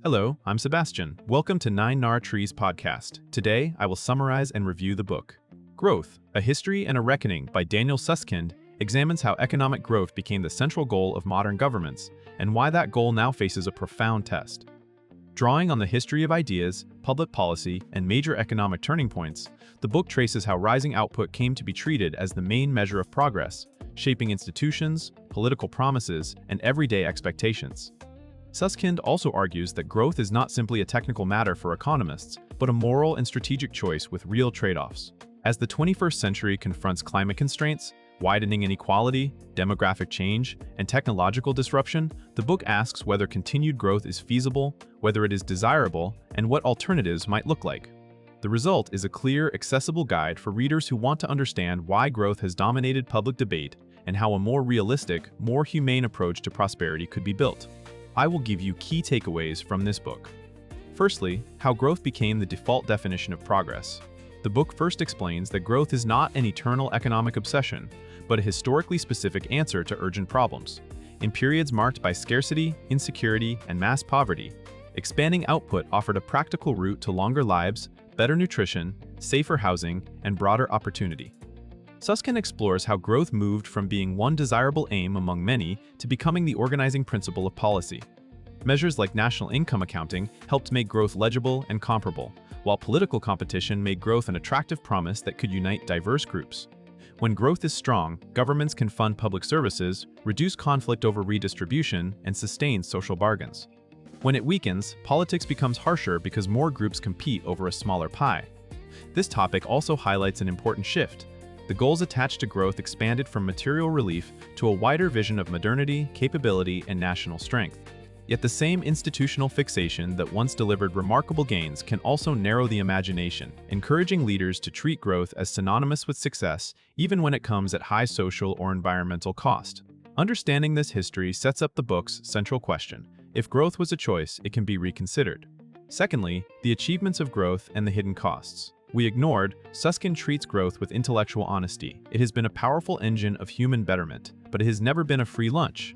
Hello, I'm Sebastian. Welcome to 9 Trees podcast. Today, I will summarize and review the book. Growth, A History and a Reckoning by Daniel Susskind examines how economic growth became the central goal of modern governments and why that goal now faces a profound test. Drawing on the history of ideas, public policy, and major economic turning points, the book traces how rising output came to be treated as the main measure of progress, shaping institutions, political promises, and everyday expectations. Susskind also argues that growth is not simply a technical matter for economists, but a moral and strategic choice with real trade-offs. As the 21st century confronts climate constraints, widening inequality, demographic change, and technological disruption, the book asks whether continued growth is feasible, whether it is desirable, and what alternatives might look like. The result is a clear, accessible guide for readers who want to understand why growth has dominated public debate and how a more realistic, more humane approach to prosperity could be built. I will give you key takeaways from this book. Firstly, how growth became the default definition of progress. The book first explains that growth is not an eternal economic obsession, but a historically specific answer to urgent problems. In periods marked by scarcity, insecurity, and mass poverty, expanding output offered a practical route to longer lives, better nutrition, safer housing, and broader opportunity. Susskind explores how growth moved from being one desirable aim among many to becoming the organizing principle of policy. Measures like national income accounting helped make growth legible and comparable, while political competition made growth an attractive promise that could unite diverse groups. When growth is strong, governments can fund public services, reduce conflict over redistribution, and sustain social bargains. When it weakens, politics becomes harsher because more groups compete over a smaller pie. This topic also highlights an important shift. The goals attached to growth expanded from material relief to a wider vision of modernity, capability, and national strength. Yet the same institutional fixation that once delivered remarkable gains can also narrow the imagination, encouraging leaders to treat growth as synonymous with success, even when it comes at high social or environmental cost. Understanding this history sets up the book's central question: if growth was a choice, it can be reconsidered. Secondly, the achievements of growth and the hidden costs. We ignored, Susskind treats growth with intellectual honesty. It has been a powerful engine of human betterment, but it has never been a free lunch.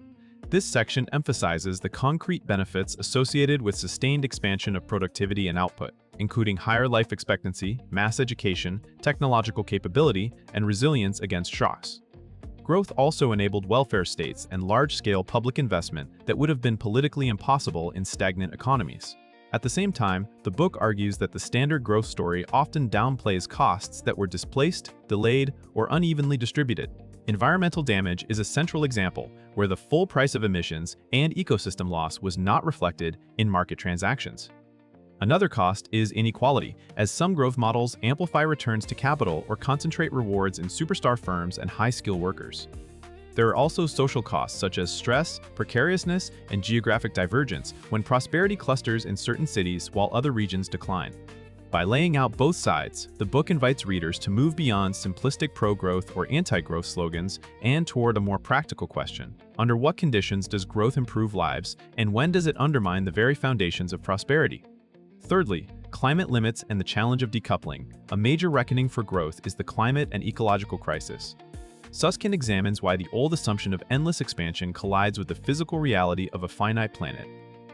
This section emphasizes the concrete benefits associated with sustained expansion of productivity and output, including higher life expectancy, mass education, technological capability, and resilience against shocks. Growth also enabled welfare states and large-scale public investment that would have been politically impossible in stagnant economies. At the same time, the book argues that the standard growth story often downplays costs that were displaced, delayed, or unevenly distributed. Environmental damage is a central example where the full price of emissions and ecosystem loss was not reflected in market transactions. Another cost is inequality, as some growth models amplify returns to capital or concentrate rewards in superstar firms and high-skill workers. There are also social costs such as stress, precariousness, and geographic divergence when prosperity clusters in certain cities while other regions decline. By laying out both sides, the book invites readers to move beyond simplistic pro-growth or anti-growth slogans and toward a more practical question: under what conditions does growth improve lives, and when does it undermine the very foundations of prosperity? Thirdly, climate limits and the challenge of decoupling. A major reckoning for growth is the climate and ecological crisis. Susskind examines why the old assumption of endless expansion collides with the physical reality of a finite planet.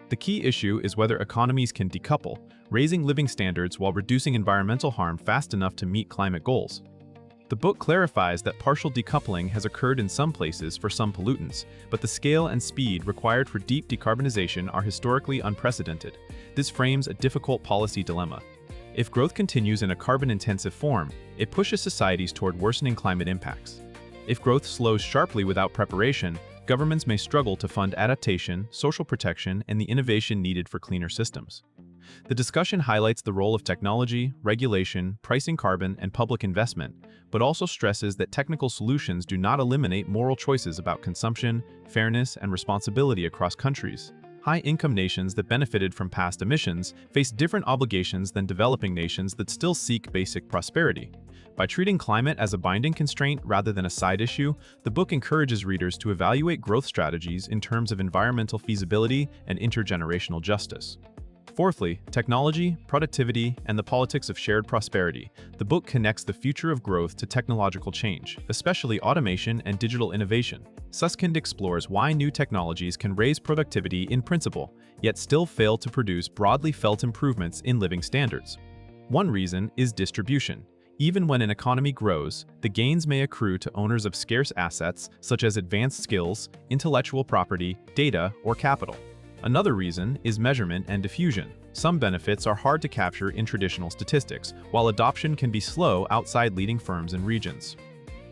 The key issue is whether economies can decouple, raising living standards while reducing environmental harm fast enough to meet climate goals. The book clarifies that partial decoupling has occurred in some places for some pollutants, but the scale and speed required for deep decarbonization are historically unprecedented. This frames a difficult policy dilemma. If growth continues in a carbon-intensive form, it pushes societies toward worsening climate impacts. If growth slows sharply without preparation, governments may struggle to fund adaptation, social protection, and the innovation needed for cleaner systems. The discussion highlights the role of technology, regulation, pricing carbon, and public investment, but also stresses that technical solutions do not eliminate moral choices about consumption, fairness, and responsibility across countries. High-income nations that benefited from past emissions face different obligations than developing nations that still seek basic prosperity. By treating climate as a binding constraint rather than a side issue, the book encourages readers to evaluate growth strategies in terms of environmental feasibility and intergenerational justice. Fourthly, technology, productivity, and the politics of shared prosperity. The book connects the future of growth to technological change, especially automation and digital innovation. Susskind explores why new technologies can raise productivity in principle, yet still fail to produce broadly felt improvements in living standards. One reason is distribution. Even when an economy grows, the gains may accrue to owners of scarce assets such as advanced skills, intellectual property, data, or capital. Another reason is measurement and diffusion. Some benefits are hard to capture in traditional statistics, while adoption can be slow outside leading firms and regions.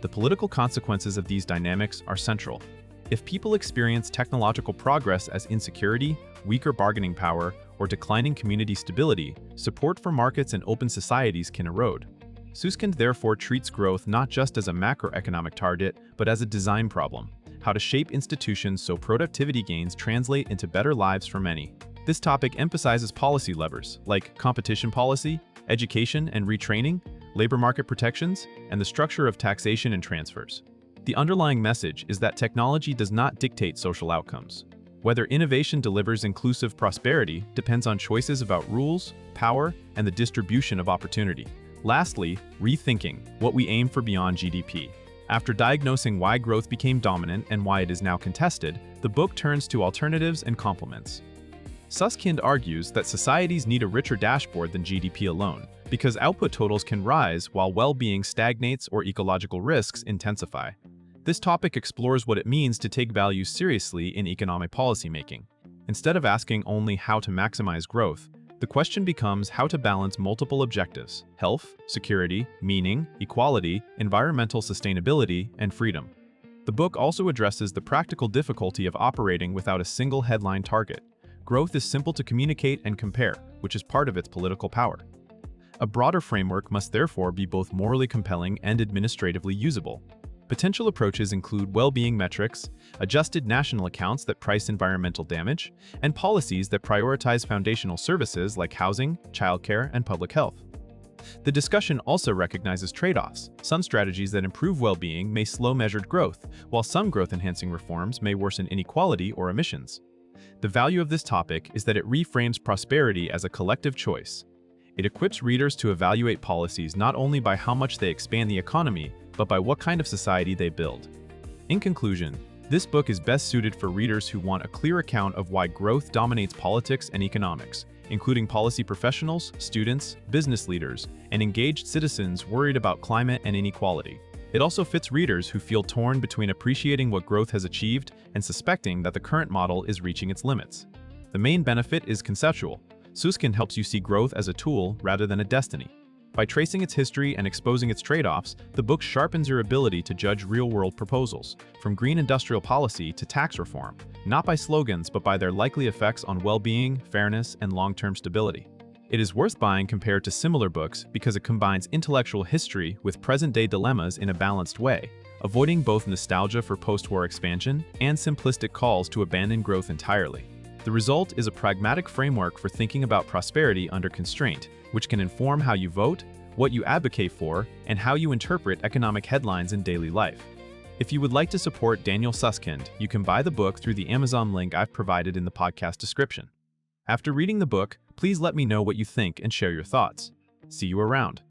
The political consequences of these dynamics are central. If people experience technological progress as insecurity, weaker bargaining power, or declining community stability, support for markets and open societies can erode. Susskind therefore treats growth not just as a macroeconomic target, but as a design problem. How to shape institutions so productivity gains translate into better lives for many. This topic emphasizes policy levers, like competition policy, education and retraining, labor market protections, and the structure of taxation and transfers. The underlying message is that technology does not dictate social outcomes. Whether innovation delivers inclusive prosperity depends on choices about rules, power, and the distribution of opportunity. Lastly, rethinking what we aim for beyond GDP. After diagnosing why growth became dominant and why it is now contested, the book turns to alternatives and complements. Susskind argues that societies need a richer dashboard than GDP alone, because output totals can rise while well-being stagnates or ecological risks intensify. This topic explores what it means to take values seriously in economic policymaking. Instead of asking only how to maximize growth, the question becomes how to balance multiple objectives: health, security, meaning, equality, environmental sustainability, and freedom. The book also addresses the practical difficulty of operating without a single headline target. Growth is simple to communicate and compare, which is part of its political power. A broader framework must therefore be both morally compelling and administratively usable. Potential approaches include well-being metrics, adjusted national accounts that price environmental damage, and policies that prioritize foundational services like housing, childcare, and public health. The discussion also recognizes trade-offs. Some strategies that improve well-being may slow measured growth, while some growth-enhancing reforms may worsen inequality or emissions. The value of this topic is that it reframes prosperity as a collective choice. It equips readers to evaluate policies not only by how much they expand the economy, but by what kind of society they build. In conclusion, this book is best suited for readers who want a clear account of why growth dominates politics and economics, including policy professionals, students, business leaders, and engaged citizens worried about climate and inequality. It also fits readers who feel torn between appreciating what growth has achieved and suspecting that the current model is reaching its limits. The main benefit is conceptual. Susskind helps you see growth as a tool rather than a destiny. By tracing its history and exposing its trade-offs, the book sharpens your ability to judge real-world proposals, from green industrial policy to tax reform, not by slogans but by their likely effects on well-being, fairness, and long-term stability. It is worth buying compared to similar books because it combines intellectual history with present-day dilemmas in a balanced way, avoiding both nostalgia for post-war expansion and simplistic calls to abandon growth entirely. The result is a pragmatic framework for thinking about prosperity under constraint, which can inform how you vote, what you advocate for, and how you interpret economic headlines in daily life. If you would like to support Daniel Susskind, you can buy the book through the Amazon link I've provided in the podcast description. After reading the book, please let me know what you think and share your thoughts. See you around.